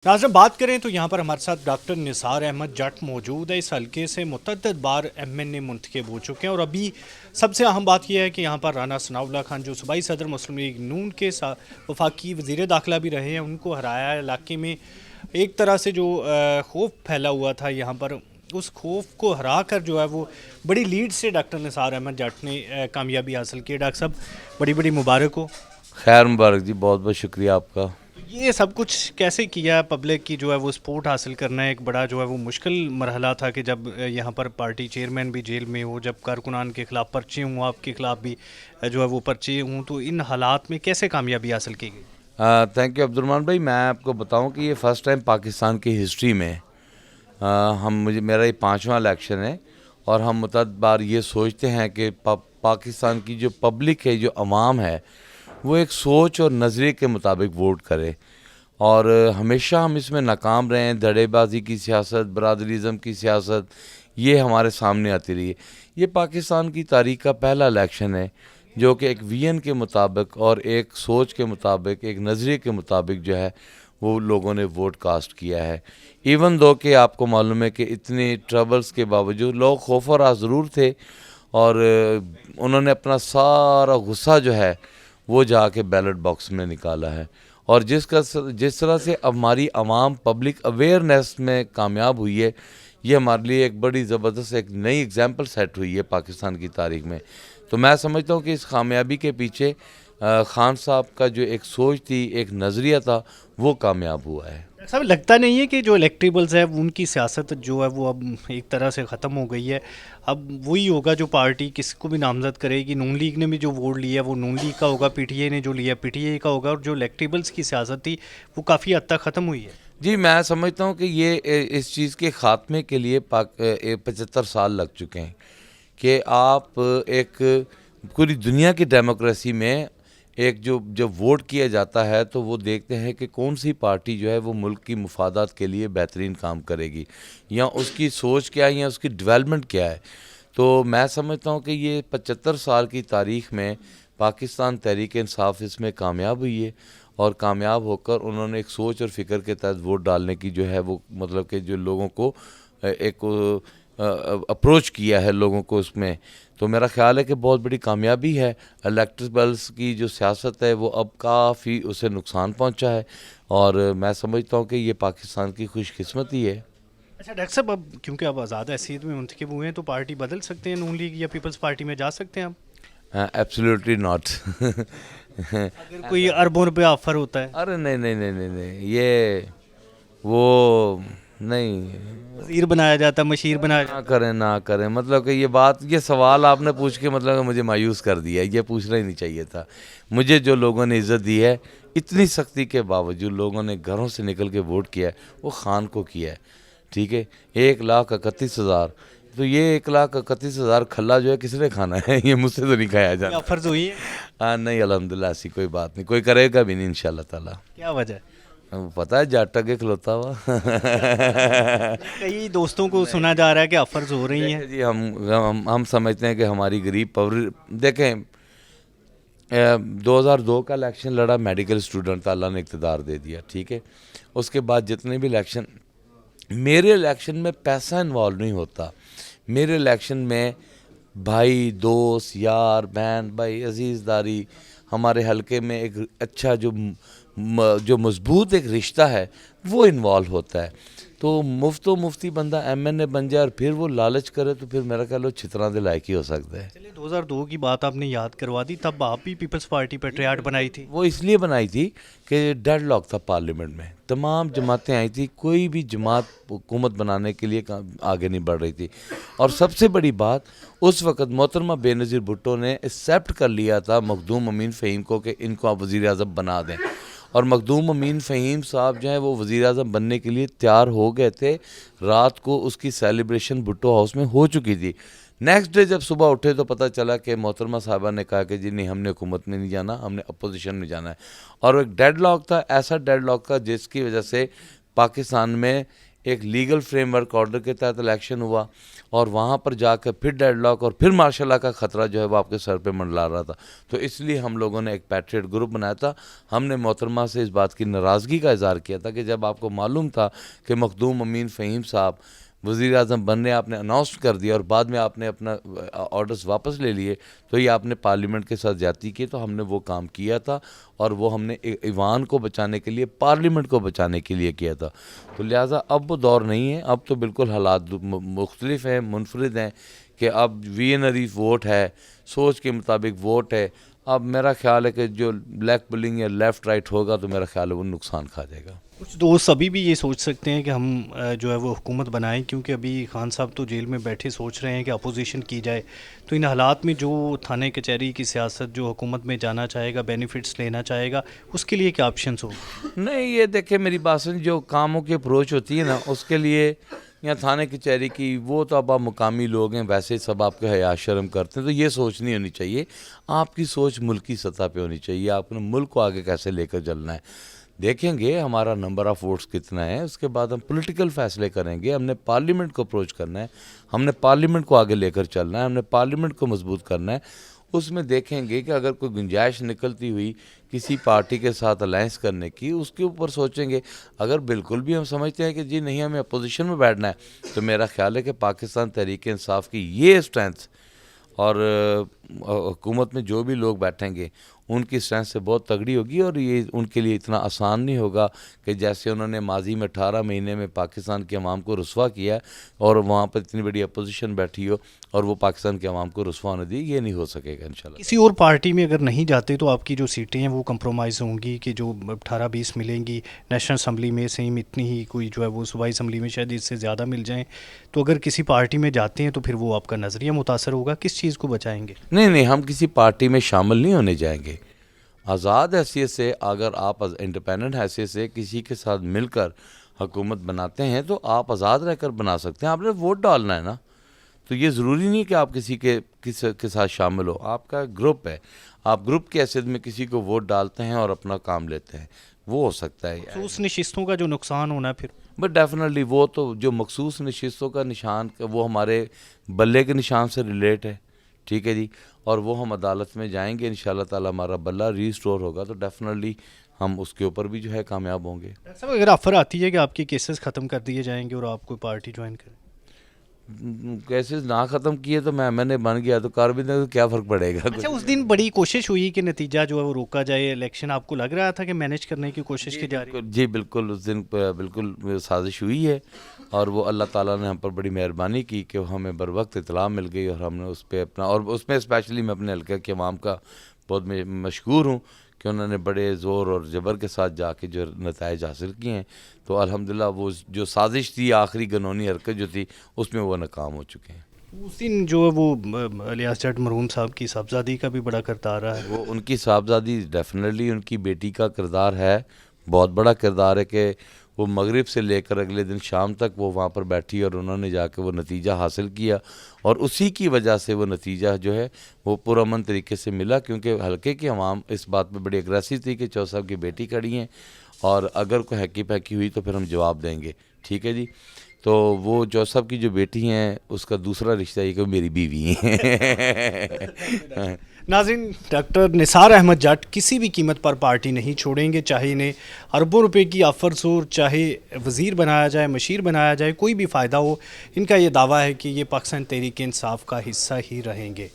नाज़रीन बात करें तो यहाँ पर हमारे साथ डॉक्टर निसार अहमद जट मौजूद है। इस हल्के से मुतअद्दिद बार MNA मुंतखब हो चुके हैं और अभी सबसे अहम बात यह है कि यहाँ पर राना सनाउल्लाह खान जो सूबाई सदर मुस्लिम लीग नून के वफाकी वज़ीर दाखिला भी रहे हैं, उनको हराया है। इलाके में एक तरह से जो खौफ फैला हुआ था यहाँ पर, उस खौफ को हरा कर जो है वो बड़ी लीड से डॉक्टर निसार अहमद जट ने कामयाबी हासिल की। डॉक्टर साहब बड़ी बड़ी मुबारक हो। खैर मुबारक जी, बहुत बहुत शुक्रिया आपका। ये सब कुछ कैसे किया? पब्लिक की जो है वो सपोर्ट हासिल करना एक बड़ा जो है वो मुश्किल मरहला था कि जब यहाँ पर पार्टी चेयरमैन भी जेल में हो, जब कारकुनान के ख़िलाफ़ पर्चे हों, आपके ख़िलाफ़ भी जो है वो पर्चे हों, तो इन हालात में कैसे कामयाबी हासिल की गई? थैंक यू अब्दुलरहमान भाई। मैं आपको बताऊं कि ये फ़र्स्ट टाइम पाकिस्तान की हिस्ट्री में मेरा ये 5वां इलेक्शन है और हम मुतअद्दिद बार ये सोचते हैं कि पाकिस्तान की जो पब्लिक है, जो अवाम है, वो एक सोच और नज़रिए के मुताबिक वोट करे। और हमेशा हम इसमें नाकाम रहे हैं। धड़ेबाजी की सियासत, बरादरीज़म की सियासत, ये हमारे सामने आती रही है। ये पाकिस्तान की तारीख़ का पहला इलेक्शन है जो कि एक विजन के मुताबिक और एक सोच के मुताबिक, एक नज़रिए के मुताबिक जो है वो लोगों ने वोट कास्ट किया है। इवन दो कि आपको मालूम है कि इतने ट्रबल्स के बावजूद लोग खौफ और ज़रूर थे और उन्होंने अपना सारा गुस्सा जो है वो जाके बैलेट बॉक्स में निकाला है। और जिस तरह से हमारी आवाम पब्लिक अवेयरनेस में कामयाब हुई है, ये हमारे लिए एक बड़ी ज़बरदस्त एक नई एग्जांपल सेट हुई है पाकिस्तान की तारीख में। तो मैं समझता हूँ कि इस कामयाबी के पीछे खान साहब का जो एक सोच थी, एक नज़रिया था, वो कामयाब हुआ है। सब लगता नहीं है कि जो इलेक्टेबल्स है उनकी सियासत जो है वो अब एक तरह से ख़त्म हो गई है? अब वही होगा जो पार्टी किसको भी नामज़द करेगी। नून लीग ने भी जो वोट लिया वो नून लीग का होगा, PTI ने जो लिया PTI का होगा, और जो इलेक्टेबल्स की सियासत थी वो काफ़ी हद तक ख़त्म हुई है। जी, मैं समझता हूँ कि ये इस चीज़ के ख़ात्मे के लिए 75 साल लग चुके हैं कि आप एक पूरी दुनिया की डेमोक्रेसी में एक जब वोट किया जाता है तो वो देखते हैं कि कौन सी पार्टी जो है वो मुल्क की मुफादात के लिए बेहतरीन काम करेगी, या उसकी सोच क्या है, या उसकी डेवलपमेंट क्या है। तो मैं समझता हूँ कि ये 75 साल की तारीख़ में पाकिस्तान तहरीक इंसाफ इसमें कामयाब हुई है और कामयाब होकर उन्होंने एक सोच और फ़िक्र के तहत वोट डालने की जो है वो मतलब कि जो लोगों को एक अप्रोच किया है लोगों को उसमें। तो मेरा ख़्याल है कि बहुत बड़ी कामयाबी है। इलेक्टेबल्स की जो सियासत है वो अब काफ़ी उसे नुकसान पहुंचा है और मैं समझता हूं कि ये पाकिस्तान की खुशकिस्मती है। अच्छा डॉक्टर साहब, अब क्योंकि अब आज़ाद हैसियत में मुंतखब हुए हैं तो पार्टी बदल सकते हैं? नून लीग या पीपल्स पार्टी में जा सकते हैं आप? Absolutely not. अगर कोई अरबों रुपये ऑफर होता है? अरे नहीं नहीं नहीं नहीं नहीं, ये वो नहीं। वज़ीर बनाया जाता, मशीर बनाया ना जाता। करें ना करें, मतलब कि ये सवाल आपने पूछ के मतलब कि मुझे मायूस कर दिया। ये पूछना ही नहीं चाहिए था। मुझे जो लोगों ने इज़्ज़त दी है, इतनी सख्ती के बावजूद लोगों ने घरों से निकल के वोट किया है, वो खान को किया है। ठीक है, 1,31,000। तो ये 1,31,000 खल्ला जो है किसने खाना है? ये मुझसे तो नहीं खाया जाता। ऑफर्स हुई है? हाँ नहीं, अल्हम्दुलिल्लाह ऐसी कोई बात नहीं, कोई करेगा भी नहीं इंशाल्लाह ताला। क्या वजह है? वो पता है, जाटा के खिलौता हुआ। कई दोस्तों को सुना जा रहा है कि ऑफर्स हो रही हैं। जी, हम समझते हैं कि हमारी गरीब पब्लिक देखें, 2002 का इलेक्शन लड़ा, मेडिकल स्टूडेंट था, अल्लाह ने इक़्तिदार दे दिया। ठीक है, उसके बाद जितने भी इलेक्शन, मेरे इलेक्शन में पैसा इन्वॉल्व नहीं होता। मेरे इलेक्शन में भाई, दोस्त, यार, बहन भाई, अजीज़दारी, हमारे हलके में एक अच्छा जो मजबूत एक रिश्ता है वो इन्वॉल्व होता है। तो मुफ्ती बंदा MNA बन जाए और फिर वो लालच करे तो फिर मेरा ख्याल छितरा दे लायक ही हो सकता है। चलिए 2002 की बात आपने याद करवा दी, तब आप भी पीपल्स पार्टी पेट्रियाट बनाई थी। वो इसलिए बनाई थी कि डेडलॉक था पार्लियामेंट में, तमाम जमातें आई थी, कोई भी जमात हुकूमत बनाने के लिए आगे नहीं बढ़ रही थी। और सबसे बड़ी बात, उस वक़्त मोहतरमा बेनज़ीर भुट्टो ने एक्सेप्ट कर लिया था मखदूम अमीन फ़हीम को कि इनको आप वज़ीर आज़म बना दें, और मखदूम अमीन फ़हीम साहब जो हैं वो वज़ीर आज़म बनने के लिए तैयार हो गए थे। रात को उसकी सेलिब्रेशन भुट्टो हाउस में हो चुकी थी। नेक्स्ट डे जब सुबह उठे तो पता चला कि मोहतरमा साहबा ने कहा कि जी नहीं, हमने हुकूमत में नहीं जाना, हमने अपोजिशन में जाना है। और एक डेडलॉक था, ऐसा डेडलॉक था जिसकी वजह से पाकिस्तान में ایک لیگل فریم ورک آرڈر کے تحت الیکشن ہوا اور وہاں پر جا کر پھر ڈیڈ لاک اور پھر مارشل لا کا خطرہ جو ہے وہ آپ کے سر پہ منڈلا رہا تھا. تو اس لیے ہم لوگوں نے ایک پیٹریٹ گروپ بنایا تھا. ہم نے محترمہ سے اس بات کی ناراضگی کا اظہار کیا تھا کہ جب آپ کو معلوم تھا کہ مخدوم امین فہیم صاحب وزیر اعظم بننے آپ نے اناؤنس کر دیا اور بعد میں آپ نے اپنا آرڈرز واپس لے لیے, تو یہ آپ نے پارلیمنٹ کے ساتھ زیادتی کی. تو ہم نے وہ کام کیا تھا اور وہ ہم نے ایوان کو بچانے کے لیے, پارلیمنٹ کو بچانے کے لیے کیا تھا. تو لہٰذا اب وہ دور نہیں ہے, اب تو بالکل حالات مختلف ہیں, منفرد ہیں کہ اب وینری ووٹ ہے, سوچ کے مطابق ووٹ ہے. اب میرا خیال ہے کہ جو بلیک پلنگ یا لیفٹ رائٹ ہوگا تو میرا خیال ہے وہ نقصان کھا جائے گا. کچھ دوست ابھی بھی یہ سوچ سکتے ہیں کہ ہم جو ہے وہ حکومت بنائیں, کیونکہ ابھی خان صاحب تو جیل میں بیٹھے سوچ رہے ہیں کہ اپوزیشن کی جائے. تو ان حالات میں جو تھانے کچہری کی سیاست جو حکومت میں جانا چاہے گا, بینیفٹس لینا چاہے گا, اس کے لیے کیا آپشنس ہو؟ نہیں, یہ دیکھیں میری بات سن, جو کاموں کی اپروچ ہوتی ہے نا اس کے لیے یا تھانے کچہری کی, وہ تو اب آپ مقامی لوگ ہیں, ویسے سب آپ کے حیا شرم کرتے ہیں. تو یہ سوچ نہیں ہونی چاہیے. آپ کی سوچ ملکی سطح پہ ہونی چاہیے. آپ نے ملک کو آگے کیسے لے کر چلنا ہے, دیکھیں گے ہمارا نمبر آف ووٹس کتنا ہے, اس کے بعد ہم پولیٹیکل فیصلے کریں گے. ہم نے پارلیمنٹ کو اپروچ کرنا ہے, ہم نے پارلیمنٹ کو آگے لے کر چلنا ہے, ہم نے پارلیمنٹ کو مضبوط کرنا ہے. اس میں دیکھیں گے کہ اگر کوئی گنجائش نکلتی ہوئی کسی پارٹی کے ساتھ الائنس کرنے کی, اس کے اوپر سوچیں گے. اگر بالکل بھی ہم سمجھتے ہیں کہ جی نہیں ہمیں اپوزیشن میں بیٹھنا ہے, تو میرا خیال ہے کہ پاکستان تحریک انصاف کی یہ اسٹرینتھ اور حکومت میں جو بھی لوگ بیٹھیں گے ان کی اسٹرینتھ سے بہت تگڑی ہوگی. اور یہ ان کے لیے اتنا آسان نہیں ہوگا کہ جیسے انہوں نے ماضی میں 18 مہینے میں پاکستان کے عوام کو رسوا کیا اور وہاں پر اتنی بڑی اپوزیشن بیٹھی ہو اور وہ پاکستان کے عوام کو رسوا نہ دی. یہ نہیں ہو سکے گا انشاءاللہ. کسی اور پارٹی میں اگر نہیں جاتے تو آپ کی جو سیٹیں ہیں وہ کمپرومائز ہوں گی کہ جو 18-20 ملیں گی نیشنل اسمبلی میں, سیم اتنی ہی کوئی جو ہے وہ صوبائی اسمبلی میں شاید اس سے زیادہ مل جائیں. تو اگر کسی پارٹی میں جاتے ہیں تو پھر وہ آپ کا نظریہ متاثر ہوگا, کس چیز کو بچائیں گے؟ نہیں, ہم کسی پارٹی میں شامل نہیں ہونے جائیں گے. آزاد حیثیت سے, اگر آپ انڈیپینڈنٹ حیثیت سے کسی کے ساتھ مل کر حکومت بناتے ہیں تو آپ آزاد رہ کر بنا سکتے ہیں. آپ نے ووٹ ڈالنا ہے نا, تو یہ ضروری نہیں کہ آپ کسی کے ساتھ شامل ہو. آپ کا گروپ ہے, آپ گروپ کی حیثیت میں کسی کو ووٹ ڈالتے ہیں اور اپنا کام لیتے ہیں, وہ ہو سکتا ہے. مخصوص نشستوں کا جو نقصان ہونا ہے پھر, بٹ ڈیفینیٹلی وہ تو جو مخصوص نشستوں کا نشان وہ ہمارے بلے کے نشان سے ریلیٹ ہے, ٹھیک ہے جی. اور وہ ہم عدالت میں جائیں گے انشاءاللہ تعالی, ہمارا بلہ ریسٹور ہوگا تو ڈیفینیٹلی ہم اس کے اوپر بھی جو ہے کامیاب ہوں گے. صاحب اگر آفر آتی ہے کہ آپ کے کیسز ختم کر دیے جائیں گے اور آپ کوئی پارٹی جوائن کریں؟ کیسز نہ ختم کیے تو میں نے بن گیا تو کر بھی دیں تو کیا فرق پڑے گا. اچھا, اس دن بڑی کوشش ہوئی کہ نتیجہ جو ہے وہ روکا جائے الیکشن, آپ کو لگ رہا تھا کہ مینیج کرنے کی کوشش کی جا رہی ہے؟ جی بالکل, اس دن بالکل سازش ہوئی ہے اور وہ اللہ تعالیٰ نے ہم پر بڑی مہربانی کی کہ ہمیں بر وقت اطلاع مل گئی اور ہم نے اس پہ اپنا, اور اس میں اسپیشلی میں اپنے حلقے کے عوام کا بہت مشکور ہوں کہ انہوں نے بڑے زور اور جبر کے ساتھ جا کے جو نتائج حاصل کیے ہیں. تو الحمدللہ وہ جو سازش تھی, آخری گنونی حرکت جو تھی, اس میں وہ ناکام ہو چکے ہیں. اس دن جو ہے وہ الیاس جٹ مرحوم صاحب کی صاحبزادی کا بھی بڑا کردار رہا ہے. وہ ان کی صاحبزادی ڈیفینیٹلی ان کی بیٹی کا کردار ہے, بہت بڑا کردار ہے کہ وہ مغرب سے لے کر اگلے دن شام تک وہ وہاں پر بیٹھی اور انہوں نے جا کے وہ نتیجہ حاصل کیا, اور اسی کی وجہ سے وہ نتیجہ جو ہے وہ پرامن طریقے سے ملا, کیونکہ حلقے کی عوام اس بات پہ بڑی اگریسو تھی کہ چودھری صاحب کی بیٹی کھڑی ہیں اور اگر کوئی ہیکی پیکی ہوئی تو پھر ہم جواب دیں گے, ٹھیک ہے جی. تو وہ چودھری صاحب کی جو بیٹی ہیں اس کا دوسرا رشتہ یہ کہ میری بیوی ہیں. ناظرین, ڈاکٹر نثار احمد جٹ کسی بھی قیمت پر پارٹی نہیں چھوڑیں گے, چاہے انہیں اربوں روپے کی آفرز ہو, چاہے وزیر بنایا جائے, مشیر بنایا جائے, کوئی بھی فائدہ ہو. ان کا یہ دعویٰ ہے کہ یہ پاکستان تحریک انصاف کا حصہ ہی رہیں گے.